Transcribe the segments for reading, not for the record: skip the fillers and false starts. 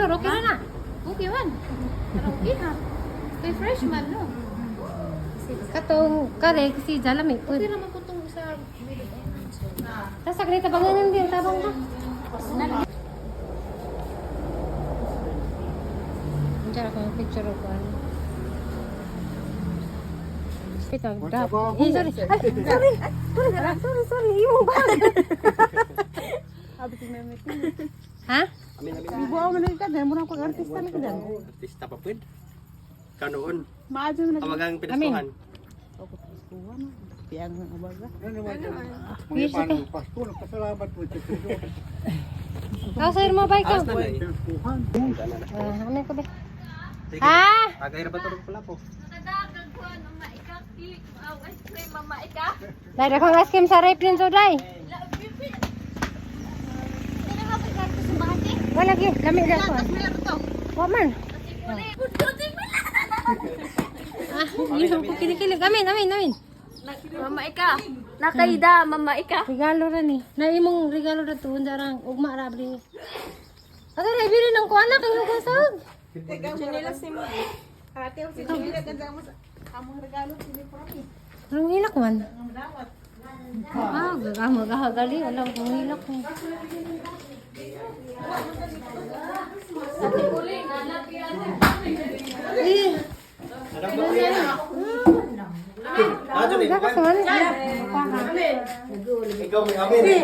color, okay na na. Okay man. Pero okay na. Kay freshman, no? Katong kare kasi jalami po. Okay naman ko itong sa middle. Tapos sa ganito banganan din, tabang na. Diyan ako yung picture ko. Ito, sorry. Imo ba? Ha? Ibu ako man ka din, murang pag-artista na ka din. Artista pa pwede. Kanoon. Maajo na Awagang pinastuhan. Ako Pasko na. Piang ang abaga. Yes, okay. Pasko, nagpasalamat po ito. Sir mo ba ikaw? Ano ko ba? Ha? Agay ra ba ito pala po? Dahil akong ice cream sa rip din so day. Wala lagi, lami na ako. Waman. Yun ko kinikilig. Amin. Mama Ika. Nakaida, Mama Ika. Regalo ra ni. Na imong regalo ra tuon jarang ugma ra bli. Aga ra bili nang kuana kay hugasag. Chinelas ni mo. Ate, si Chile ganda mo among regalo sini po kami. Ang hilak man. Magagali. Alam kong hilak ko. Ikaw may amin.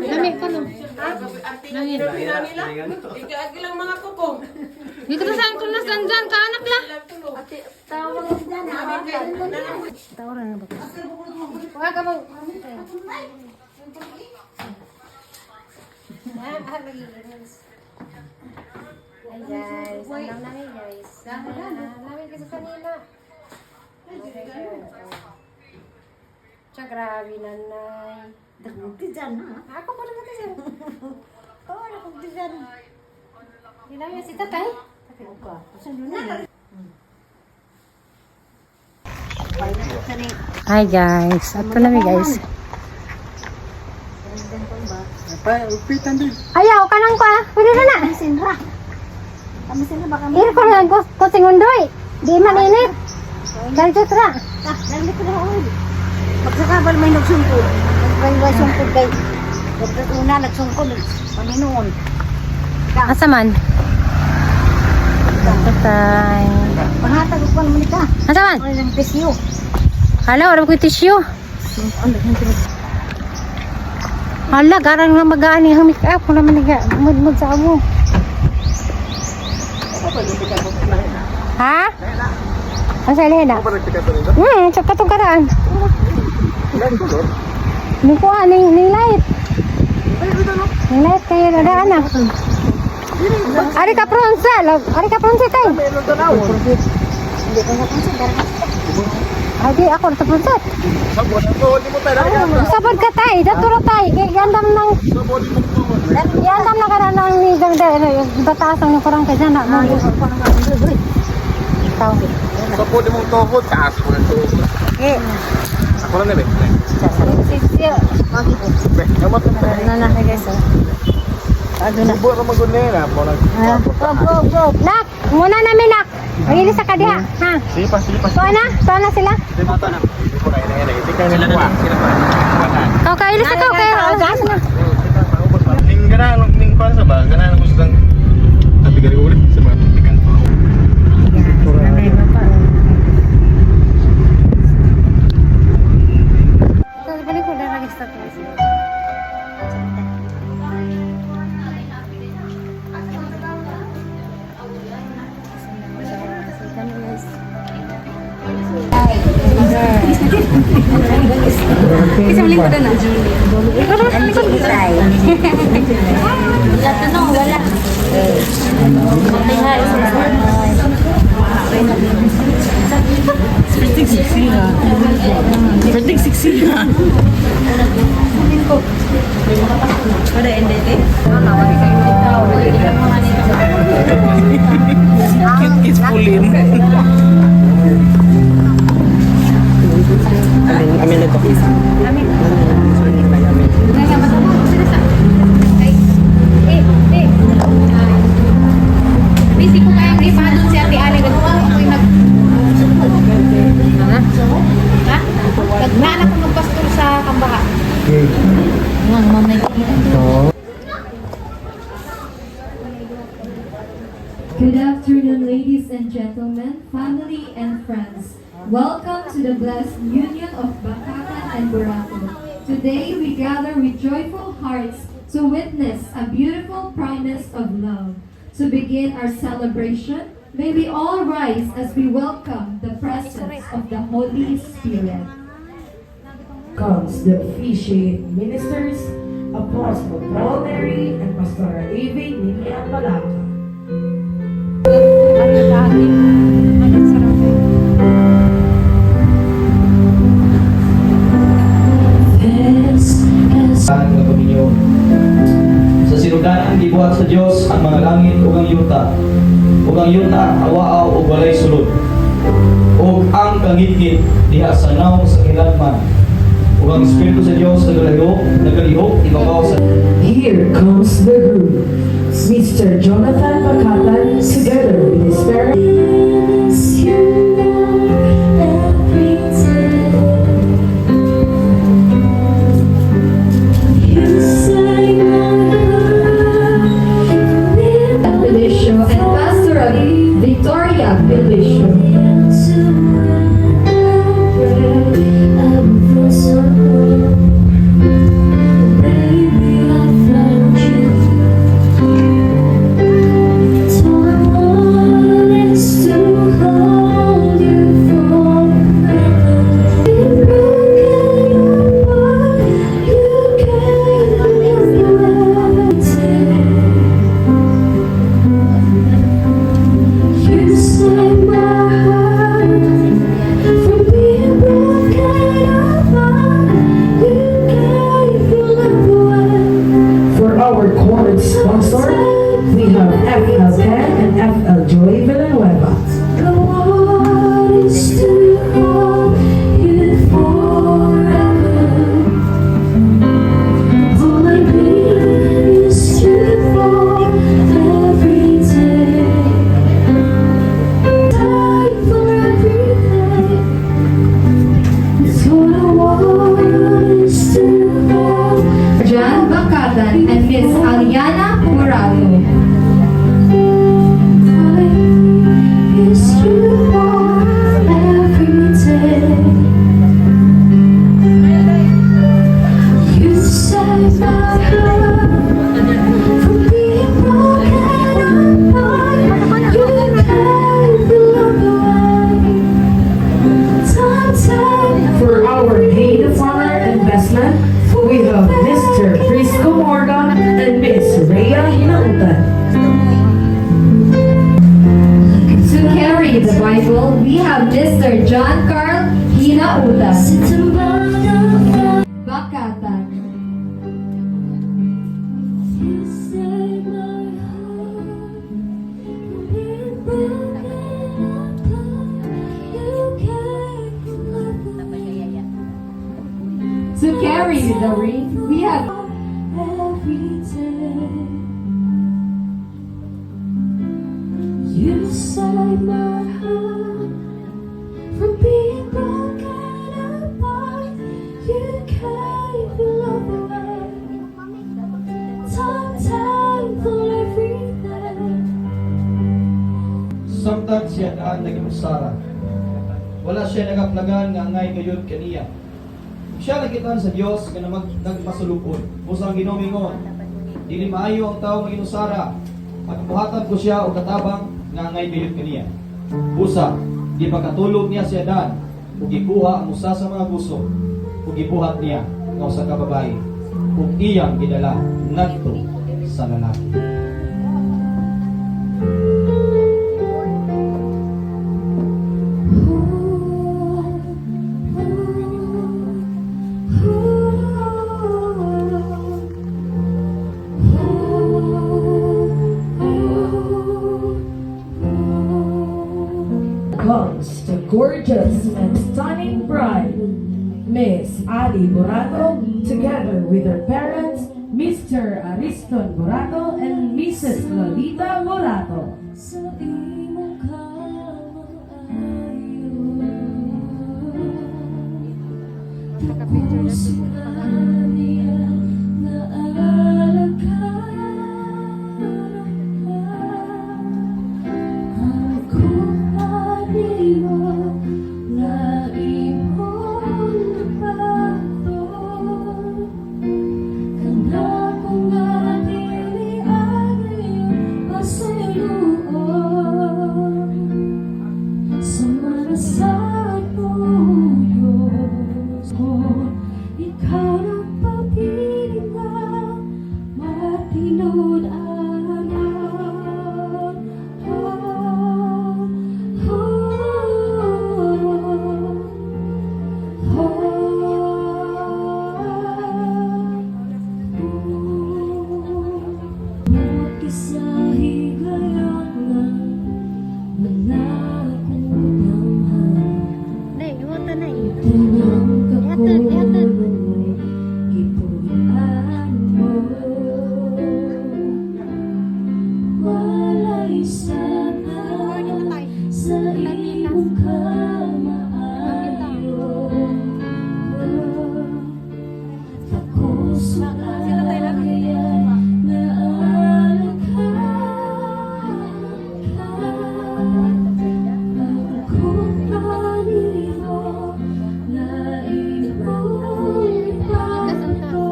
Lami ko no. Ilang mga kuko. Dito na saan ko na sandyan ka anak la. Tawaran na ba? Wala ka bang... Hi guys, ang namin guys. Namin kasi kanina. Siya grabe nanay. Dagmugtijan ha. Ako pa naman kasi. Oo, nakugtijan. Hindi namin si tatay. Hi guys, ato namin guys. Ayaw ka nang pa. Pwede na na. Sinra. Kami sila baka Iri ko lang ko singundoy. Di man init. Ganito ra. Dali ko na oil. Magsakabal may nagsungkod. May sungkod kay. Dapat una nagsungkod. Panginoon. Asa man? Tatay. Pahatag ko naman ita. Asa man? Ano lang pisyo. Hala, wala ko tissue. Hala, garang na mag-aani ang make up. Wala man niga. Mud sa amo. Ha? Asa Elena? Sa katungkaraan. Ni ko ni light. Ni light kayo na daan na. Ari ka pronsa tay. Ay di ako na pronsa. Sabod ka tay, daturo tay. Gandam nang Yandam na kana nang ni ganda bataas ang kurang kay sana mo. Taw. Sabod mo tuhod, taas mo ng tuhod. Ako na be. Sisiyo. Na guys. Aduna. Buo ra magunera po nag. Go. Nak, muna namin nak. Magili sa kadiha, ha. Sipas. Tuwa na sila. Ito na. Ito na ina. Ito ka na kuha. Kau kaili sa kau kay gas na. Ning gana ning pa sa ba? Gana mo sa tapi gali ulit sa mga pikan. Ito balik ko na lagi sa class. Kasi maling ko doon na. Wala tanong, wala. Perting siksi ha. Pada endete. Kids pulin. Amin na to. Amin. Good afternoon, ladies and gentlemen, family and friends. Welcome to the blessed union of Bakakan and Burato. Today we gather with joyful hearts to witness a beautiful promise of love. To begin our celebration, may we all rise as we welcome the presence of the Holy Spirit. Comes the officiating ministers, Apostle Paul Neri and Pastor Ivy Ninian Malaka. Ang kaminyo. Sa sinudanan gibuhat sa Dios ang mga langit ug ang yuta. Ug ang yuta awaaw ug walay sulod. Ug ang kangitngit diha sa naong sa kilanman. Ug ang espiritu sa Dios nagalihok ibabaw sa Here comes the group. Mr. Jonathan Bakatan together with his parents. Felicio and Pastor Victoria Felicio. For our chord sponsor, we have FL Ken and FL Joy Villanueva. John Bakatan and Miss Aliana Murado. For our Hay Farmer Investment, we have Mr. Frisco Morgan and Miss Rhea Hinautan. To carry the Bible, we have Mr. John Carl Hinauta. Bakatan. To carry the ring, we have You saved my heart from being broken apart. You gave your love away. Time for everything. samtang siya daan naging usara. Wala siya nagaplagan nga ngay gayud kaniya. Siya nakitaan sa Dios nga nagpasulupon. Musang ginomingon. Dili maayo ang tao maging usara. Pagbuhatan ko siya o katabang nga ngay gayud kaniya. Busa, di pagkatulog niya siya daan. Ug gikuha ang usa sa mga guso. Ug gibuhat niya nga usa ka babae. Ug iyang gidala ngadto sa lalaki. Comes the gorgeous and stunning bride, Miss Ali Burato, together with her parents, Mr. Ariston Burato and Mrs. Lolita Burato. Sabi mo ka puso na niya naalagaan. sana sa imong kamaayo. Tapos makakaya na kung paniro na ibang ibato.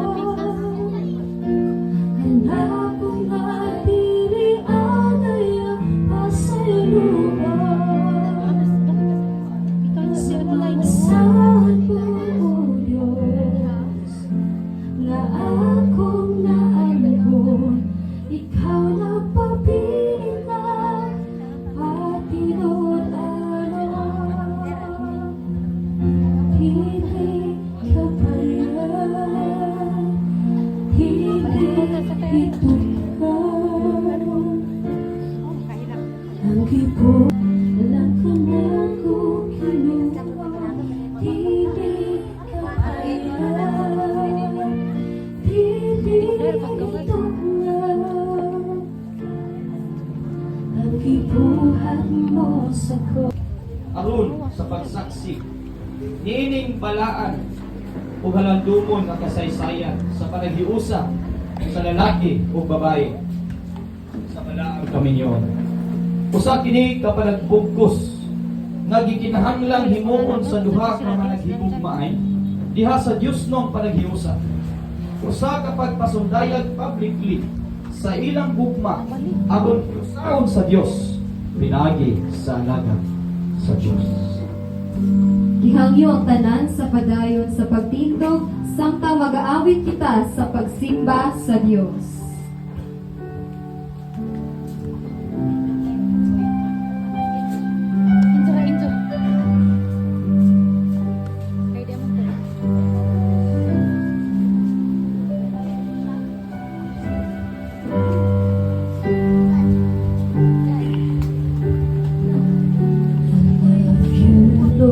Hanapong matirian ay pasaluan. Saan po, O Diyos, na akong naangon, ikaw na papilitan, patinod araw. Hindi ka pa yan, hindi ito ang kipo, walang ka na ko kinuha. Hindi ka pa yan, hindi ito ang kibuhat mo sa ko. Aron sa pagsaksi, niining balaan o halandumon ang kasaysayan sa panaghiusa sa lalaki o babae sa balaang kaminyon. Usa kini ka panagbugkos nga gikinahanglang himuon sa duha ka managhigugmaay diha sa Dios nung panaghiusa. Usa ka pagpasundayag publicly sa ilang gugma aron prusaon sa Dios pinagi sa alaga sa Dios. Gihangyo ang tanan sa padayon sa pagtindog samtang mag-aawit kita sa pagsimba sa Dios. Injo. Kaya di mo po.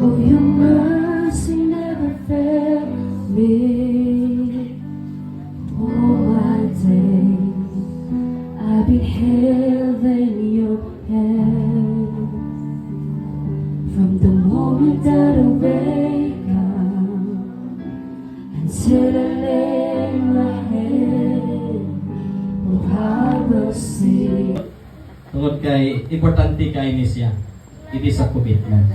Oh, your mercy never failed me. All my days I've been held in your hand. From the moment that I wake up until I lay my head, oh, I will sing. Tungod kay importante kay ni siya. It is a commitment.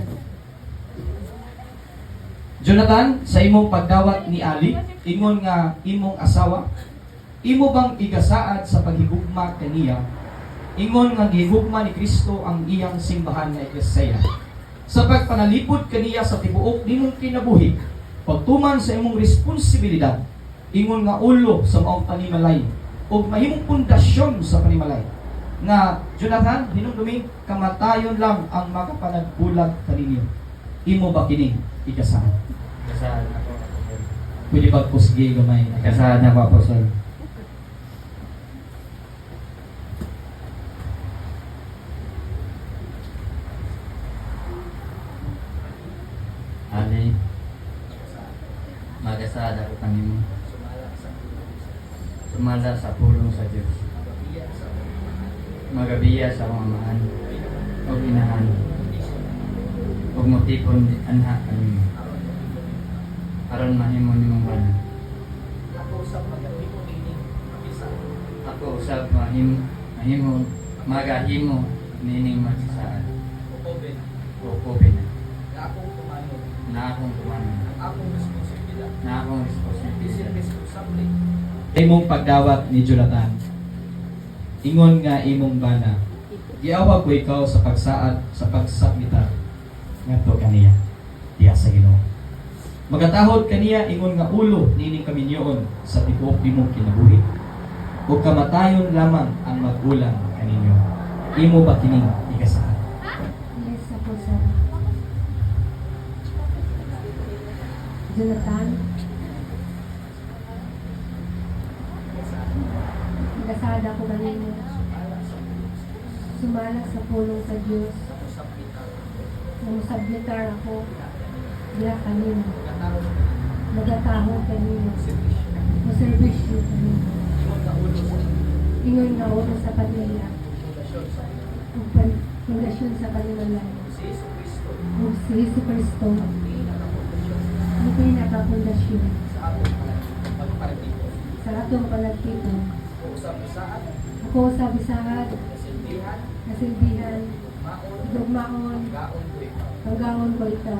Jonathan, sa imong pagdawat ni Ali, ingon nga imong asawa, imo bang igasaad sa paghigugma kaniya? Ingon nga gihugma ni Kristo ang iyang simbahan nga iglesia. Sa pagpanalipod kaniya sa tibuok nimong kinabuhi, pagtuman sa imong responsibilidad, ingon nga ulo sa maong panimalay ug mahimong pundasyon sa panimalay. Nga Jonathan, hinumdumi kamatayon lang ang makapanagbulag kaninyo. Imo ba kining ikasaad? Ikasaad ako, Apostol. Pwede ba pusgi gamay? Ikasaad ako, Apostol. Ali, magasaad ako kanimo. Sumala sa pulong sa Diyos. Magabiya sa mga amahan o inahan. Huwag mo tipon anha kanimo. Aron mahimo nimong bana. Ako usab mahimo magahimo nining magsasaad. Upobe na. Na akong tumanong. Na akong responsibilidad. Imong pagdawat ni Jonathan, ingon nga imong bana, giawag ko ikaw sa pagsaad sa pagsakmita ngadto kaniya diha sa Ginoo. Magatahod kaniya ingon nga ulo nining kaminyoon sa tibuok nimong kinabuhi. Ug kamatayon lamang ang magulang kaninyo. Imo ba kining ikasaad? Yes, ako sir. Jonathan, nagasaad ako kanino. Sumalak sa pulong sa Diyos. Namusablitar ako diha kanino. Nagatahod kanino. Maservisyo kanino. Ingon nga wala sa kanila. Ang pundasyon sa kanila. O si Jesu Cristo. Ang pinaka-pundasyon. Sa atong palagkiton. Ako sa bisahat. Kasilbihan. Dugmaon. Hanggangon ko ikaw.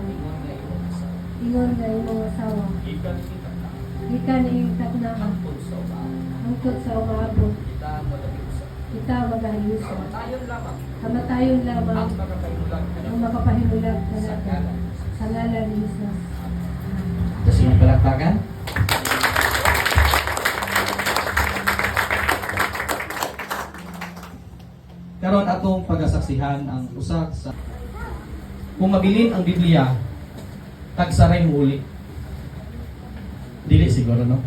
Ingon nga yung mga asawa. Gikan iyong tapnaan. Hangtod sa umabot. Kita magahiusa. Kamatayon lamang ang makapahimulag na natin. Sa ngalan ni Jesus. Ito silang palakpakan. Karon atong pagasaksihan ang usa sa kung mabilin ang Biblia tagsaray mo uli. Dili siguro no.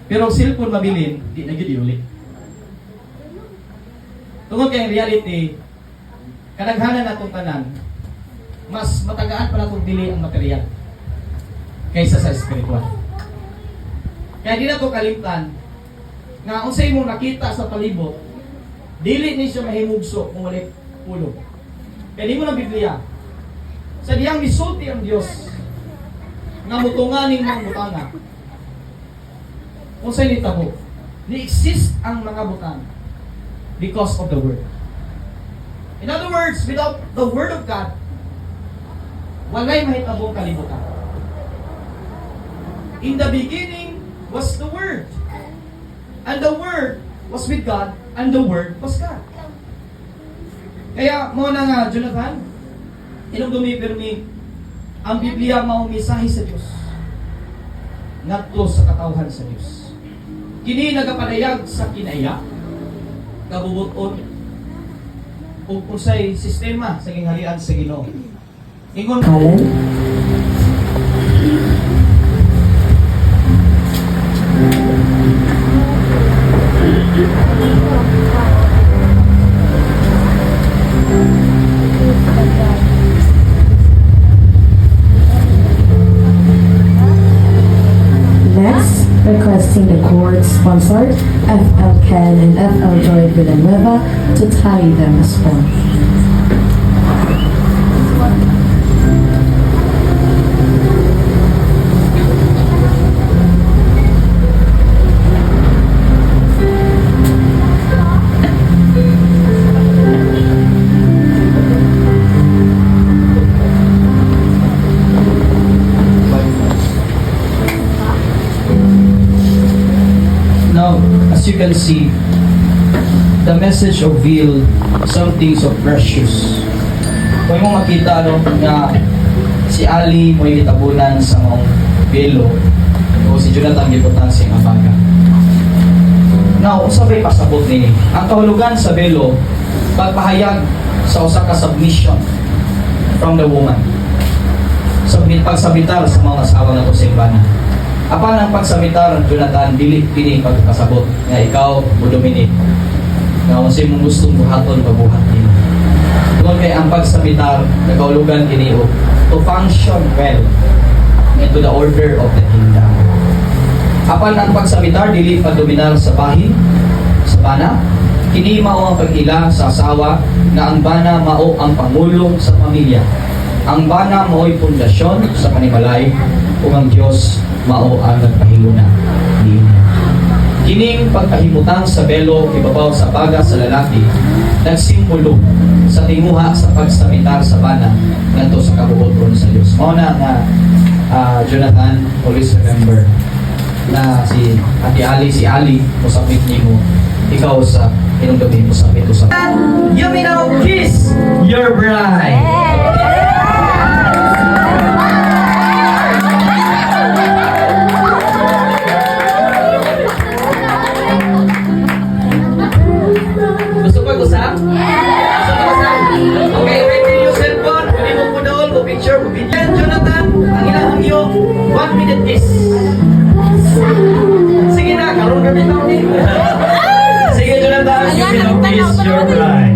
Pero ang cellphone mabilin di na gyud uli. Tungod kay reality kadaghanan natong tanan mas matagaan pala kung dili ang material kaysa sa spiritual. Kaya di na to kalimtan nga unsay mo nakita sa palibot dili ni siya mahimugso kung wala ulo. Kaya di mo ng Biblia. Sa diyang misulti ang Diyos nga mutunganin mga butanga. Kung sa'yo nitabo, ni-exist ang mga butang because of the Word. In other words, without the Word of God, walay mahitabong kalibutan. In the beginning was the Word. And the Word was with God, and the Word was God. Kaya mo na nga, Jonathan, inugdumi pirmi, ang Biblia mao misahe sa Dios. Ngadto sa katawhan sa Dios. Kini nagapadayag sa kinaya, kabubuton, ug unsay sistema sa gingharian sa Ginoo. Ingon Next, requesting the court-sponsored FL Ken and FL Joy Villanueva to tie them as one. Now, as you can see, the message of veil, some things of precious. Kung mo makita nga si Ali mo itabunan sa mong belo o si Jonathan gibutan sa abaga. Now, usabay pasabot ni ang kahulugan sa belo pagpahayag sa usa ka submission from the woman. Pagsabitar sa mga asawa nga to sa ibanan. Apan ang pagsabitar, Jonathan, dili kini pagpasabot nga ikaw mo dominate. Nga unsay mong gustong buhaton mabuhat nimo. Tungod kay ang pagsabitar nagahulugan kini to function well into the order of the kingdom. Apan ang pagsabitar dili pagdominar sa bahin, sa bana. Kini mao ang pag-ila sa asawa na ang bana mao ang pangulong sa pamilya. Ang bana mao'y pundasyon sa panimalay ug ang Dios mao ang nagpahiluna niya. Kining pagkahimutang sa belo ibabaw sa baga sa lalaki nagsimbolo sa tinguha sa pagsamitar sa bana ngadto sa kabuoton sa Dios. Mao na nga Jonathan, always remember na si Ate Ali, si Ali musapit nimo ikaw sa inunggabi musapit usap. You may now kiss your bride. Gusto pag-usap? Gusto pag-usap? Okay, ready yung cellphone. Pwede mo po doon, mo picture, mo video. Jonathan, ang ilang yung 1 minute kiss. Sige na, karoon kami tao din. Sige Jonathan, you will kiss your bride.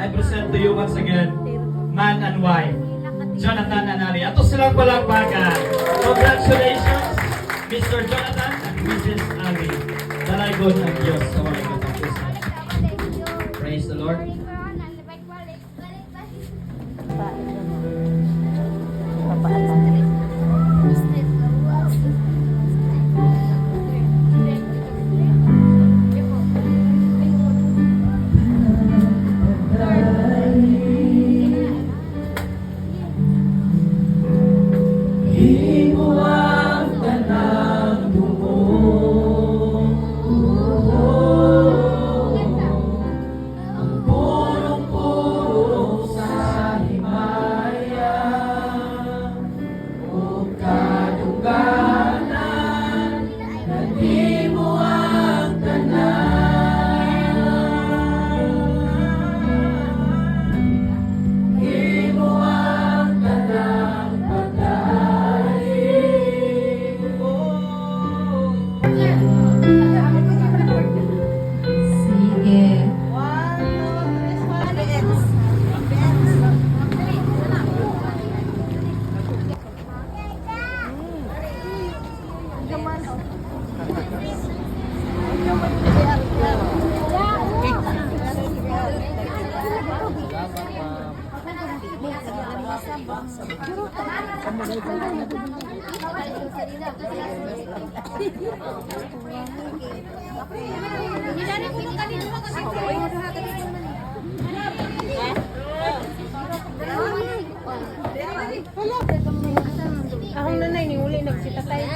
I present to you once again, man and wife, Jonathan and Ali. Ato silang palagpagan. Congratulations, Mr. Jonathan and Mrs. Abby. Dalagon ang Diyos sa mga katapusan. Praise the Lord. Sige. Akong nanay ni uli nagsita tayo.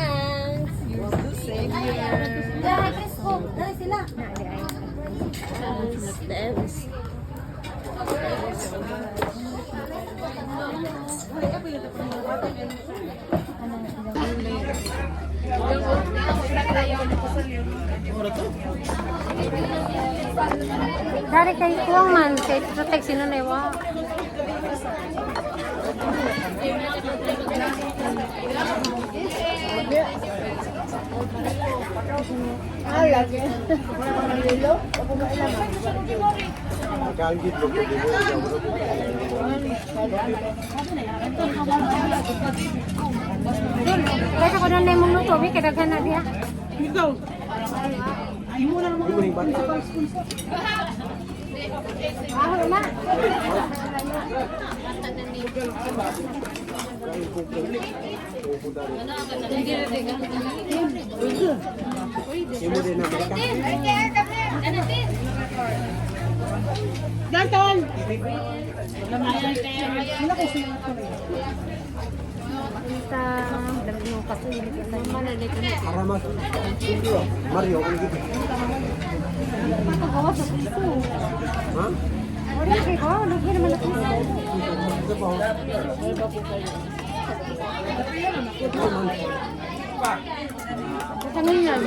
Dari kay kuwang man kay protect sino na wa. Kagit ko di mo. Kaya ko na nai mo luto, bi kada kana dia. Ah, na. Danton. Kita dami mo kasi mana dito. Aramas. Mario, ang gitu. Pagawa sa piso. Ha? Ora kay ko, lagi naman ako. Ito po. Tangan yan.